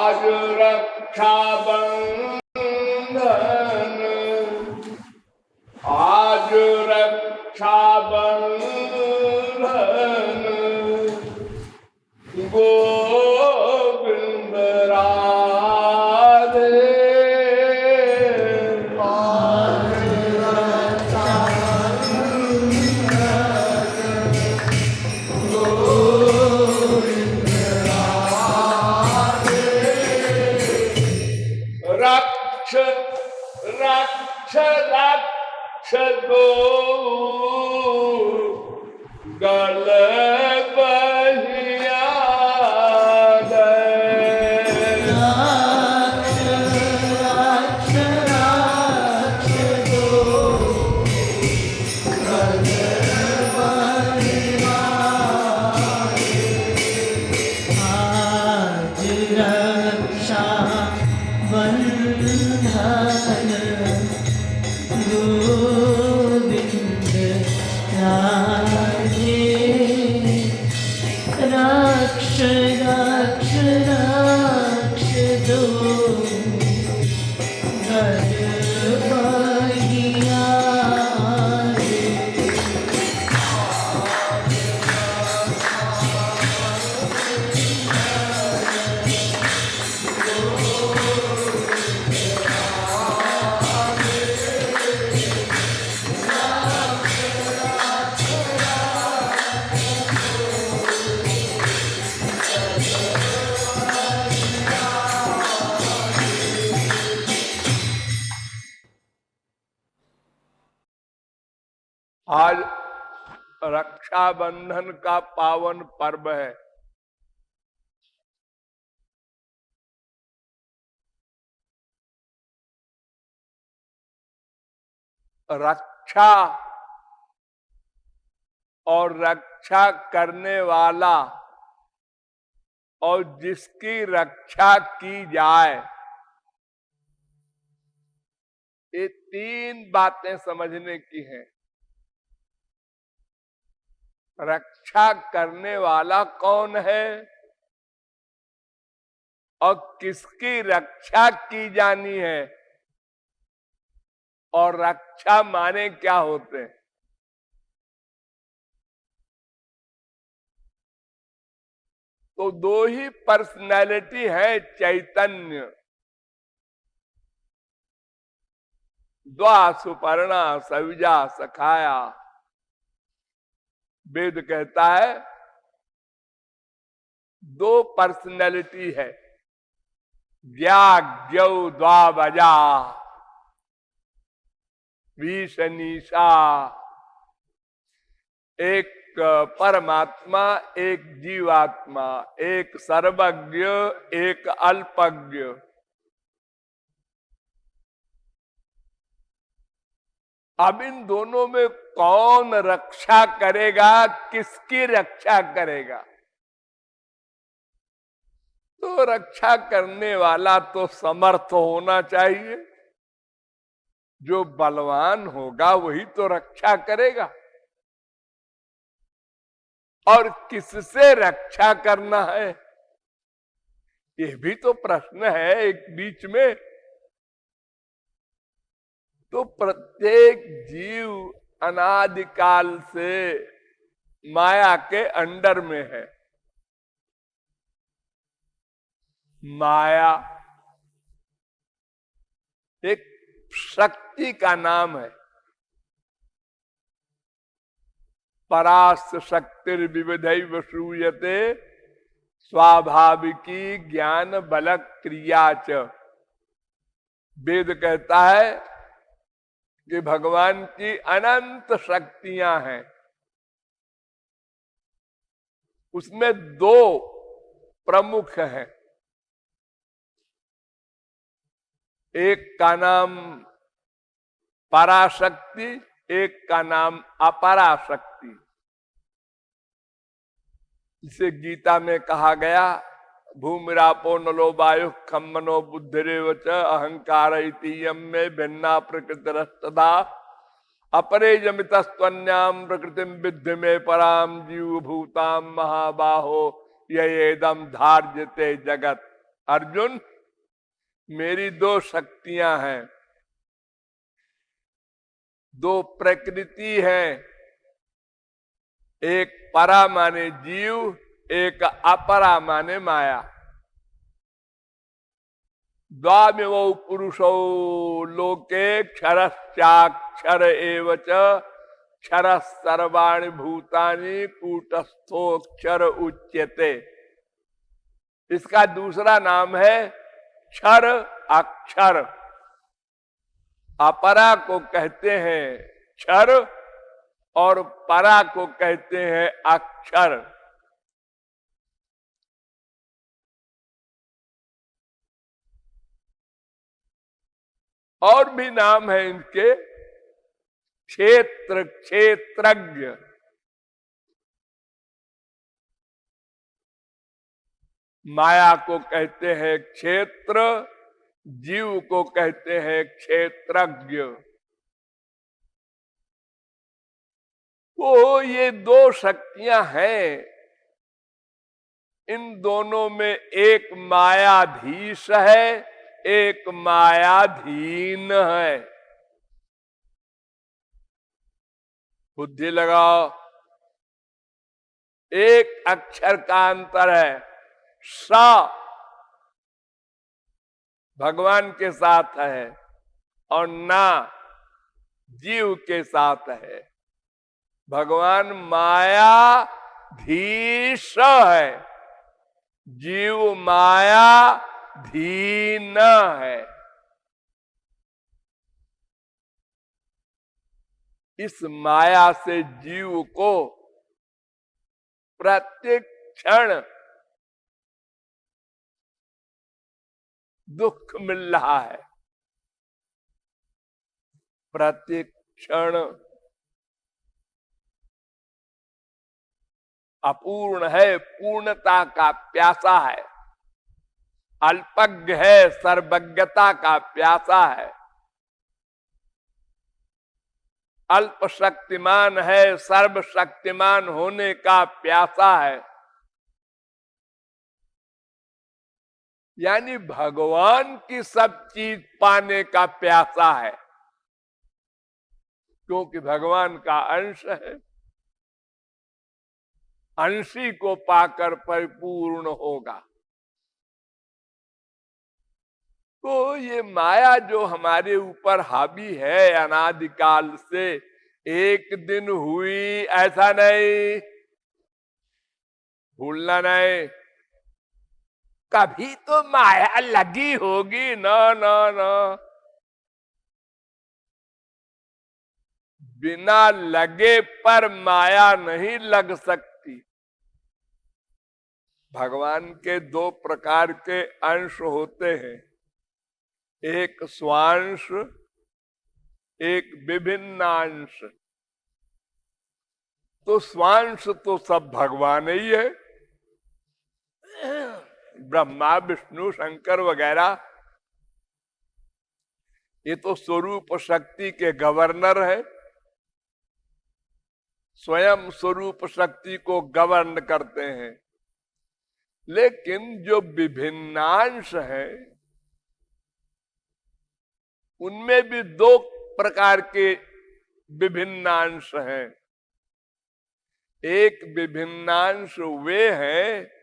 आज रक्षाबंधन, आज रक्षाबंधन, गोविंद राधे। रक्ष रक्ष रक्ष दो गल बहिया आज रक्षाबंधन का पावन पर्व है। रक्षा और रक्षा करने वाला और जिसकी रक्षा की जाए, ये तीन बातें समझने की हैं। रक्षा करने वाला कौन है और किसकी रक्षा की जानी है, और रक्षा माने क्या होते हैं। तो दो ही पर्सनैलिटी है चैतन्य, द्वा सुपर्णा सविजा सखाया। वेद कहता है दो पर्सनैलिटी है, ज्ञौ द्वा बजा विषनीषा। एक परमात्मा, एक जीवात्मा, एक सर्वज्ञ, एक अल्पज्ञ। अब इन दोनों में कौन रक्षा करेगा, किसकी रक्षा करेगा? तो रक्षा करने वाला तो समर्थ होना चाहिए। जो बलवान होगा वही तो रक्षा करेगा। और किससे रक्षा करना है, ये भी तो प्रश्न है एक बीच में। तो प्रत्येक जीव अनादिकाल से माया के अंडर में है। माया एक शक्ति का नाम है। परास्त शक्तिर विविधैव श्रूयते स्वाभाविकी ज्ञान बल क्रिया च। वेद कहता है कि भगवान की अनंत शक्तियां हैं। उसमें दो प्रमुख हैं। एक का नाम पराशक्ति, एक का नाम अपराशक्ति। इसे गीता में कहा गया, भूमिरापो नलो वायु खम्मनो बुद्धिरेव च अहंकार इतीयम में भिन्ना प्रकृतिरस्तदा अपरे जमितस्त्वन्याम प्रकृतिम विद्धि में पराम जीव भूताम महाबाहो येदम धार्यते जगत। अर्जुन, मेरी दो शक्तियां हैं, दो प्रकृति है, एक परा माने जीव, एक अपरा माने माया। द्वामिमौ पुरुषौ लोके क्षरश्चाक्षर एव च क्षर सर्वाणि भूतानि कूटस्थोक्षर उच्यते। इसका दूसरा नाम है क्षर अक्षर। अपरा को कहते हैं क्षर और परा को कहते हैं अक्षर। और भी नाम है इनके, क्षेत्र, क्षेत्रज्ञ। माया को कहते हैं क्षेत्र, जीव को कहते हैं क्षेत्रज्ञ। तो ये दो शक्तियां हैं, इन दोनों में एक मायाधीश है, एक मायाधीन है। बुद्धि लगाओ, एक अक्षर का अंतर है। स भगवान के साथ है और ना जीव के साथ है। भगवान मायाधीश है, जीव मायाधीन है। इस माया से जीव को प्रत्येक क्षण दुख मिल रहा है। प्रत्येक क्षण अपूर्ण है, पूर्णता का प्यासा है। अल्पज्ञ है, सर्वज्ञता का प्यासा है। अल्प शक्तिमान है, सर्वशक्तिमान होने का प्यासा है। यानी भगवान की सब चीज पाने का प्यासा है, क्योंकि भगवान का अंश है। अंशी को पाकर परिपूर्ण होगा। तो ये माया जो हमारे ऊपर हावी है अनादिकाल से, एक दिन हुई ऐसा नहीं, भूलना नहीं। कभी तो माया लगी होगी, ना ना ना, बिना लगे पर माया नहीं लग सकती। भगवान के दो प्रकार के अंश होते हैं, एक स्वांश, एक विभिन्नांश। तो स्वांश तो सब भगवान ही है, ब्रह्मा विष्णु शंकर वगैरह। ये तो स्वरूप शक्ति के गवर्नर है, स्वयं स्वरूप शक्ति को गवर्न करते हैं। लेकिन जो विभिन्नांश है, उनमें भी दो प्रकार के विभिन्नांश हैं। एक विभिन्नांश वे हैं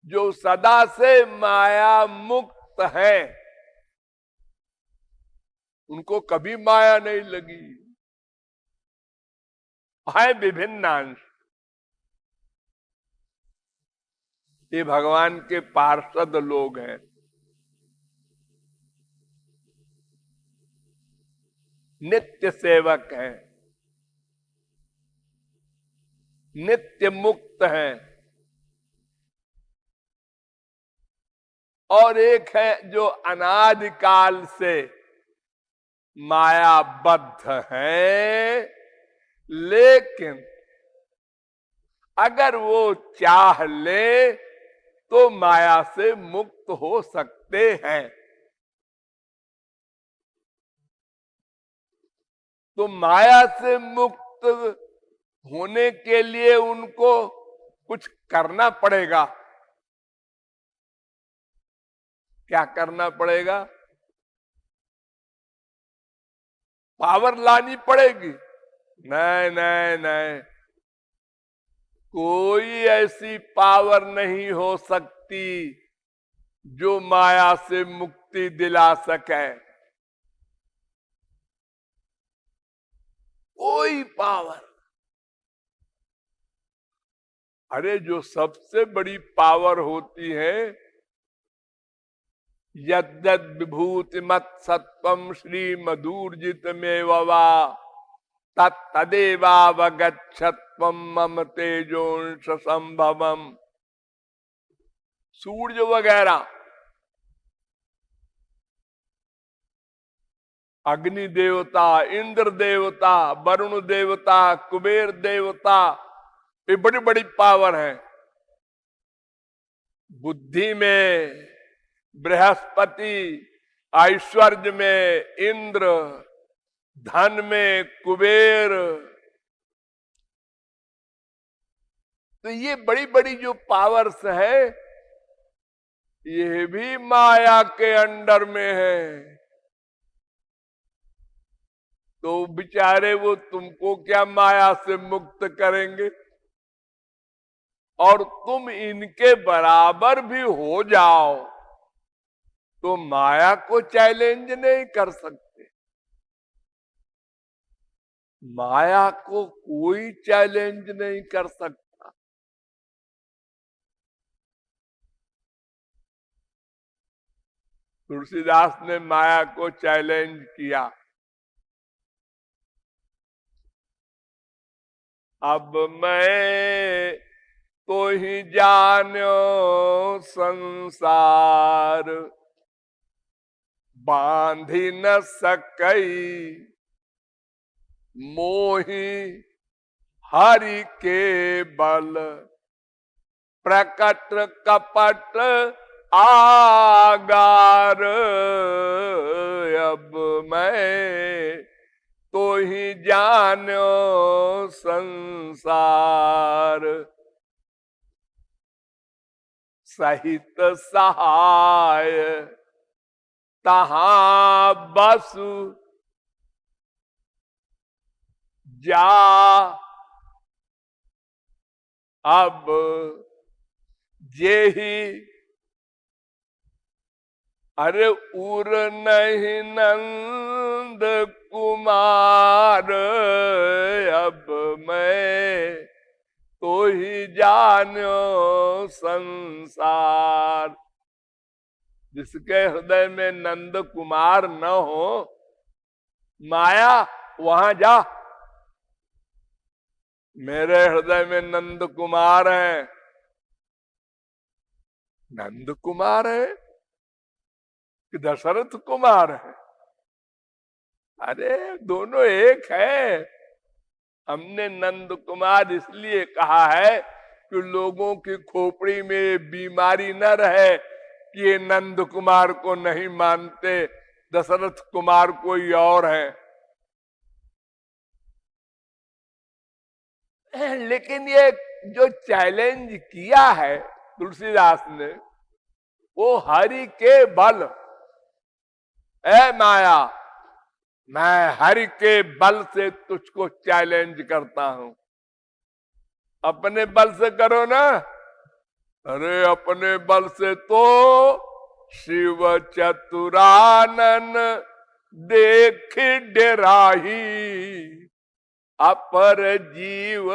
जो सदा से माया मुक्त है, उनको कभी माया नहीं लगी, है विभिन्नांश। ये भगवान के पार्षद लोग हैं, नित्य सेवक हैं, नित्य मुक्त हैं। और एक है जो अनादिकाल से मायाबद्ध है, लेकिन अगर वो चाह ले तो माया से मुक्त हो सकते हैं। तो माया से मुक्त होने के लिए उनको कुछ करना पड़ेगा। क्या करना पड़ेगा? पावर लानी पड़ेगी। नहीं नहीं नहीं, कोई ऐसी पावर नहीं हो सकती जो माया से मुक्ति दिला सके। कोई पावर। अरे जो सबसे बड़ी पावर होती है, यद्यद विभूति मत सत्वम श्री मधुर्जित में वा तदेवावगच्छत्वम मम तेजोंश संभवम। सूर्य वगैरह, अग्नि देवता, इंद्र देवता, वरुण देवता, कुबेर देवता, ये बड़ी बड़ी पावर है। बुद्धि में बृहस्पति, ऐश्वर्य में इंद्र, धन में कुबेर। तो ये बड़ी बड़ी जो पावर्स है, ये भी माया के अंडर में है। तो बेचारे वो तुमको क्या माया से मुक्त करेंगे? और तुम इनके बराबर भी हो जाओ तो माया को चैलेंज नहीं कर सकते। माया को कोई चैलेंज नहीं कर सकता। तुलसीदास ने माया को चैलेंज किया। अब मैं तो ही जान्यो संसार, बांधी न सकई मोही हरि के बल, प्रकट कपट आगार। अब मैं तो ही जान्यो संसार, सहित सहाय तहां बसु जा। अब जेहि अरे उर नहीं नंद कुमार, अब मैं तो ही जान्यो संसार। जिसके हृदय में नंद कुमार न हो, माया वहां जा। मेरे हृदय में नंद कुमार है। नंद कुमार है कि दशरथ कुमार है? अरे दोनों एक है। हमने नंद कुमार इसलिए कहा है कि लोगों की खोपड़ी में बीमारी न रहे कि ये नंद कुमार को नहीं मानते, दशरथ कुमार कोई और है। लेकिन ये जो चैलेंज किया है तुलसीदास ने, वो हरि के बल। ए माया, मैं हरि के बल से तुझको चैलेंज करता हूं। अपने बल से करो ना। अरे अपने बल से तो शिव चतुरानन देख डेराही, अपर जीव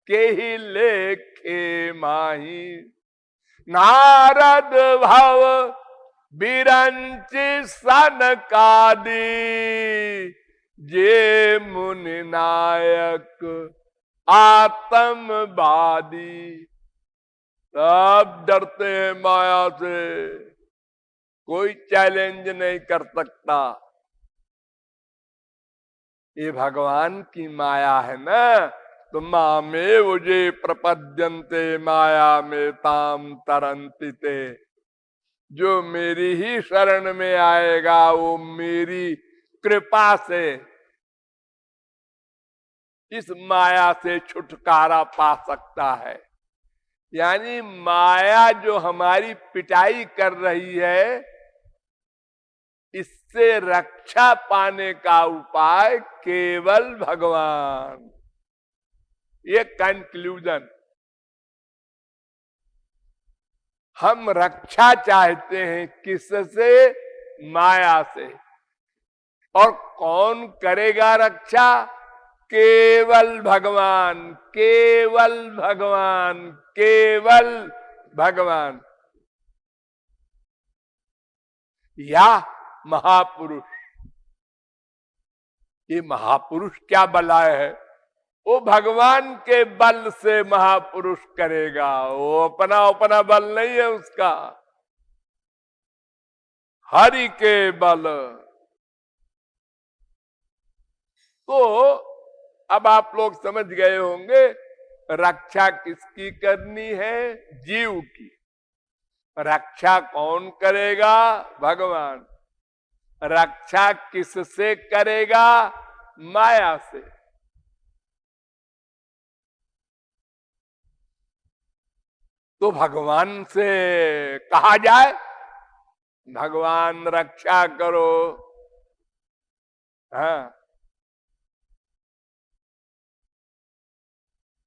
के ही लेखे माही। नारद भव बिरंच सनकादि, जे मुनि नायक आत्मवादी। सब डरते हैं माया से, कोई चैलेंज नहीं कर सकता। ये भगवान की माया है ना। तो मामे मुझे प्रपद्यन्ते माया में ताम तरंति ते। जो मेरी ही शरण में आएगा वो मेरी कृपा से इस माया से छुटकारा पा सकता है। यानी माया जो हमारी पिटाई कर रही है, इससे रक्षा पाने का उपाय केवल भगवान। ये कंक्लूजन। हम रक्षा चाहते हैं किससे? माया से। और कौन करेगा रक्षा? केवल भगवान, केवल भगवान, केवल भगवान या महापुरुष। ये महापुरुष क्या बलाय है? वो भगवान के बल से महापुरुष करेगा, वो अपना अपना बल नहीं है उसका, हरि के बल। तो अब आप लोग समझ गए होंगे रक्षा किसकी करनी है? जीव की। रक्षा कौन करेगा? भगवान। रक्षा किससे करेगा? माया से। तो भगवान से कहा जाए, भगवान रक्षा करो। हाँ,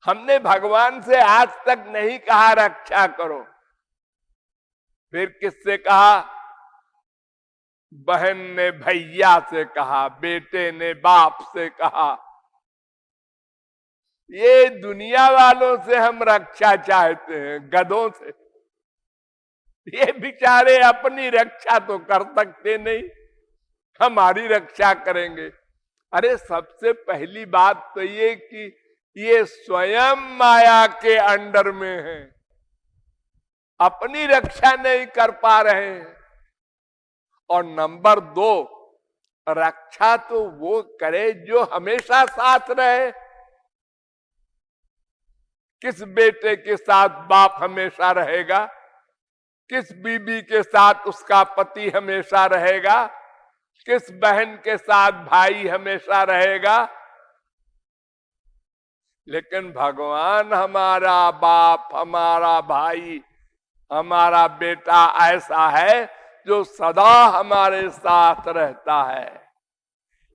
हमने भगवान से आज तक नहीं कहा रक्षा करो। फिर किससे कहा? बहन ने भैया से कहा, बेटे ने बाप से कहा। ये दुनिया वालों से हम रक्षा चाहते हैं, गधों से। ये बेचारे अपनी रक्षा तो कर सकते नहीं, हमारी रक्षा करेंगे। अरे सबसे पहली बात तो ये कि ये स्वयं माया के अंडर में है, अपनी रक्षा नहीं कर पा रहे हैं। और नंबर 2, रक्षा तो वो करे जो हमेशा साथ रहे। किस बेटे के साथ बाप हमेशा रहेगा? किस बीबी के साथ उसका पति हमेशा रहेगा? किस बहन के साथ भाई हमेशा रहेगा? लेकिन भगवान हमारा बाप, हमारा भाई, हमारा बेटा ऐसा है जो सदा हमारे साथ रहता है।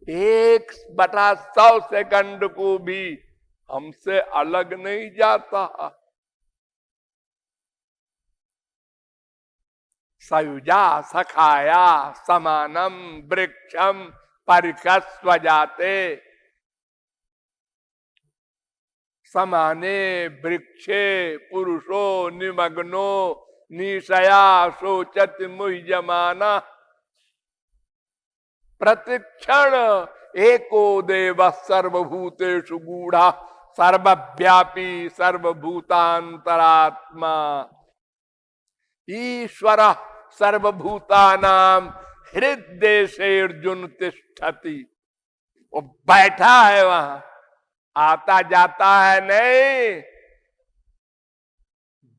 1/100 सेकंड को भी हमसे अलग नहीं जाता। सयुजा सखाया समानम वृक्षम परिकस्व जाते। समाने वृक्षे पुरुषो निमग्नो निशया शोचत मुह्यमाना। प्रतिक्षण एको देव सर्वभूतेषु गूढ़ा सर्वव्यापी सर्वभूतांतरात्मा। ईश्वर सर्वभूतानां हृदय अर्जुन तिष्ठति। वो बैठा है वहां, आता जाता है नहीं।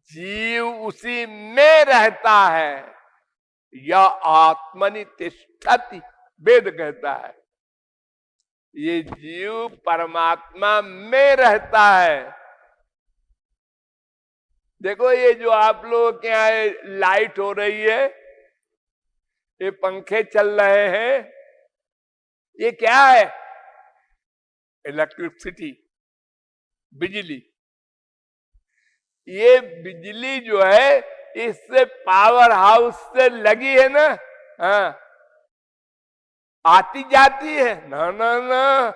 जीव उसी में रहता है। यह आत्मनि तिष्ठति, वेद कहता है। ये जीव परमात्मा में रहता है। देखो ये जो आप लोगों के यहाँ लाइट हो रही है, ये पंखे चल रहे हैं, ये क्या है? इलेक्ट्रिसिटी, बिजली। ये बिजली जो है इससे पावर हाउस से लगी है ना। हाँ, आती जाती है ना ना ना।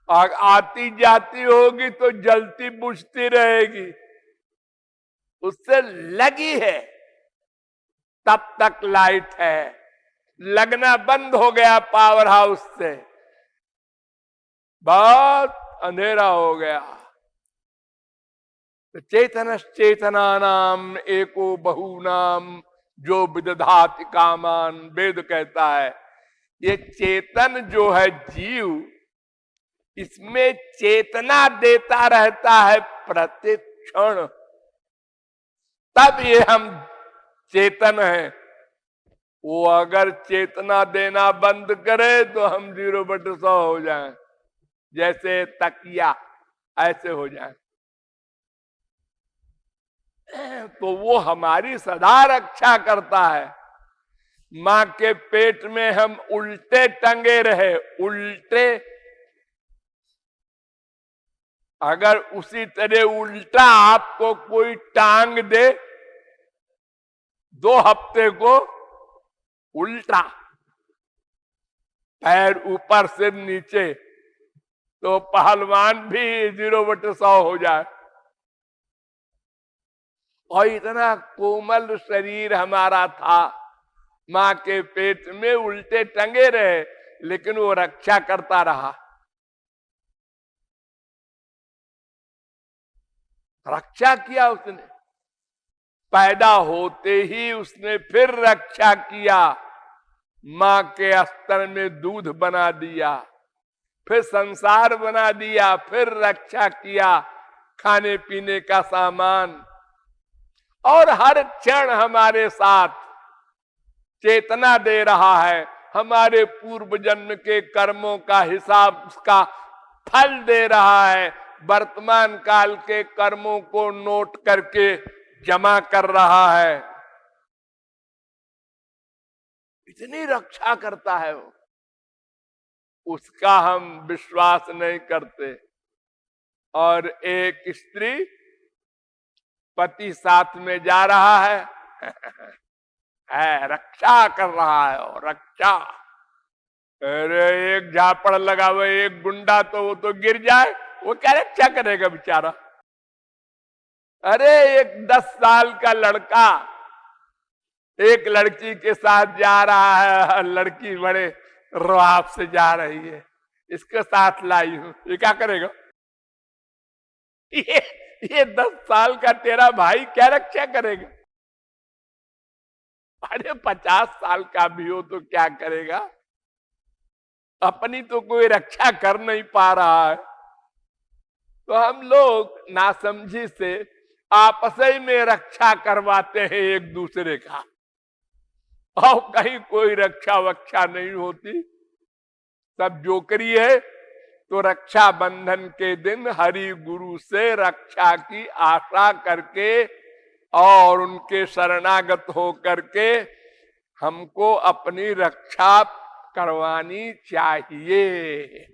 आती जाती होगी तो जलती बुझती रहेगी, उससे लगी है तब तक लाइट है। लगना बंद हो गया पावर हाउस से, बहुत अंधेरा हो गया। तो चेतनश्चेतना नाम एको बहुनाम जो विदधाति कामान, वेद कहता है। ये चेतन जो है जीव, इसमें चेतना देता रहता है प्रतिक्षण, तब ये हम चेतन हैं। वो अगर चेतना देना बंद करे तो हम 0/100 हो जाएं, जैसे तकिया ऐसे हो जाएं। तो वो हमारी सदा रक्षा करता है। मां के पेट में हम उल्टे टंगे रहे, उल्टे, अगर उसी तरह उल्टा आपको कोई टांग दे 2 हफ्ते को, उल्टा पैर ऊपर से नीचे, तो पहलवान भी 0/100 हो जाए। और इतना कोमल शरीर हमारा था, मां के पेट में उल्टे टंगे रहे, लेकिन वो रक्षा करता रहा। रक्षा किया उसने, पैदा होते ही उसने फिर रक्षा किया। मां के अस्तर में दूध बना दिया, फिर संसार बना दिया, फिर रक्षा किया, खाने पीने का सामान, और हर क्षण हमारे साथ चेतना दे रहा है। हमारे पूर्व जन्म के कर्मों का हिसाब, उसका फल दे रहा है। वर्तमान काल के कर्मों को नोट करके जमा कर रहा है। इतनी रक्षा करता है वो, उसका हम विश्वास नहीं करते। और एक स्त्री, पति साथ में जा रहा है, रक्षा कर रहा है, और रक्षा। अरे एक झापड़ लगा हुआ, एक गुंडा तो वो तो गिर जाए, वो क्या रक्षा करेगा बेचारा। अरे एक 10 साल का लड़का एक लड़की के साथ जा रहा है, लड़की बड़े रुआब से जा रही है, इसके साथ लाई हूं, ये क्या करेगा? ये 10 साल का तेरा भाई क्या रक्षा करेगा? अरे 50 साल का भी हो तो क्या करेगा? अपनी तो कोई रक्षा कर नहीं पा रहा है। तो हम लोग नासमझी से आपस में रक्षा करवाते हैं एक दूसरे का, और कहीं कोई रक्षा वक्षा नहीं होती, सब जोकरी है। तो रक्षा बंधन के दिन हरि गुरु से रक्षा की आशा करके और उनके शरणागत हो करके हमको अपनी रक्षा करवानी चाहिए।